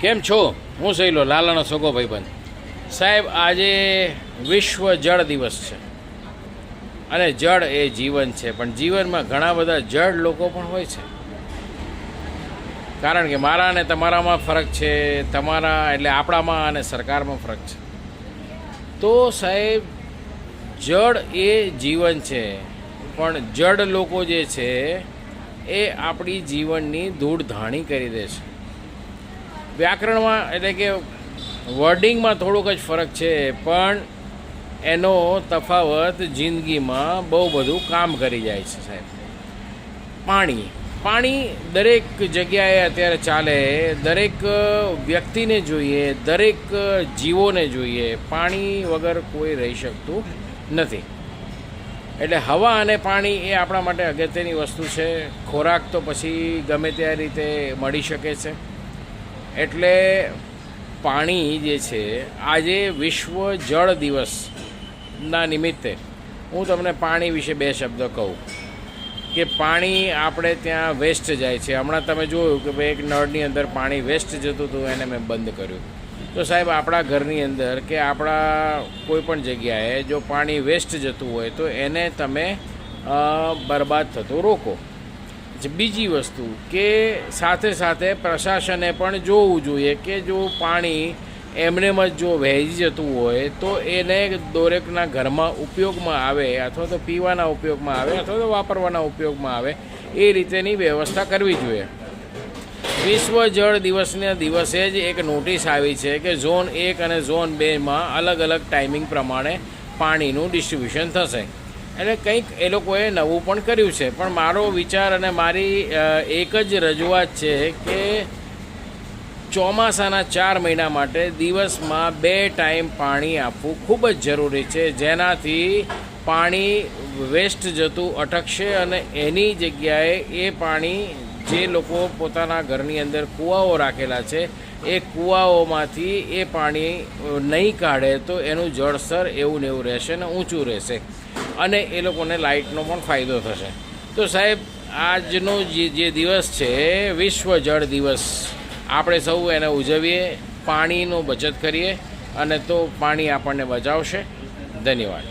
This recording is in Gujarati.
કેમ છો? હું સહેલો લાલાનો સગો ભાઈબંધ. સાહેબ, આજે વિશ્વ જળ દિવસ છે અને જળ એ જીવન છે. પણ જીવનમાં ઘણા બધા જળ લોકો પણ હોય છે. કારણ કે મારા અને તમારામાં ફરક છે, તમારા એટલે આપણામાં અને સરકારમાં ફરક છે. તો સાહેબ, જળ એ જીવન છે, પણ જડ લોકો જે છે એ આપણી જીવનની ધૂળ ધાણી કરી દે છે. વ્યાકરણમાં એટલે કે વર્ડિંગમાં થોડોક જ ફરક છે, પણ એનો તફાવત જિંદગીમાં બહુ બધું કામ કરી જાય છે. સાહેબ, પાણી દરેક જગ્યાએ અત્યારે ચાલે, દરેક વ્યક્તિને જોઈએ, દરેક જીવોને જોઈએ. પાણી વગર કોઈ રહી શકતું નથી. એટલે હવા અને પાણી એ આપણા માટે અગત્યની વસ્તુ છે. ખોરાક તો પછી ગમે તે રીતે મળી શકે છે. એટલે પાણી જે છે, આજે વિશ્વ જળ દિવસના નિમિત્તે હું તમને પાણી વિશે બે શબ્દ કહું કે પાણી આપણે ત્યાં વેસ્ટ જાય છે. હમણાં તમે જોયું કે ભાઈ એક નળની અંદર પાણી વેસ્ટ જતું હતું, એને મેં બંધ કર્યું. તો સાહેબ, આપણા ઘરની અંદર કે આપણા કોઈ પણ જગ્યાએ જો પાણી વેસ્ટ જતું હોય તો એને તમે બરબાદ થતું રોકો. બીજી વસ્તુ કે સાથે સાથે પ્રશાસને પણ જોવું જોઈએ કે જો પાણી એમનેમ જ જો વહેંચી જતું હોય તો એને દરેકના ઘરમાં ઉપયોગમાં આવે, અથવા તો પીવાના ઉપયોગમાં આવે, અથવા તો વાપરવાના ઉપયોગમાં આવે, એ રીતેની વ્યવસ્થા કરવી જોઈએ. વિશ્વ જળ દિવસના દિવસે જ એક નોટિસ આવી છે કે ઝોન 1 અને ઝોન 2માં અલગ અલગ ટાઈમિંગ પ્રમાણે પાણીનું ડિસ્ટ્રીબ્યુશન થશે. એટલે કંઈક એ લોકોએ નવું પણ કર્યું છે. પણ મારો વિચાર અને મારી એક જ રજૂઆત છે કે ચોમાસાના 4 મહિના માટે દિવસમાં 2 ટાઈમ પાણી આપવું ખૂબ જ જરૂરી છે, જેનાથી પાણી વેસ્ટ જતું અટકશે અને એની જગ્યાએ એ પાણી જે લોકો પોતાના ઘરની અંદર કૂવાઓ રાખેલા છે એ કૂવાઓમાંથી એ પાણી નહીં કાઢે તો એનું જળસ્તર એવું ને એવું રહેશે ને ઊંચું રહેશે અને એ લોકોને લાઇટનો પણ ફાયદો થશે. તો સાહેબ, આજનો જે દિવસ છે વિશ્વ જળ દિવસ, આપણે સૌ એને ઉજવીએ, પાણીનો બચત કરીએ અને તો પાણી આપણને બચાવશે. ધન્યવાદ.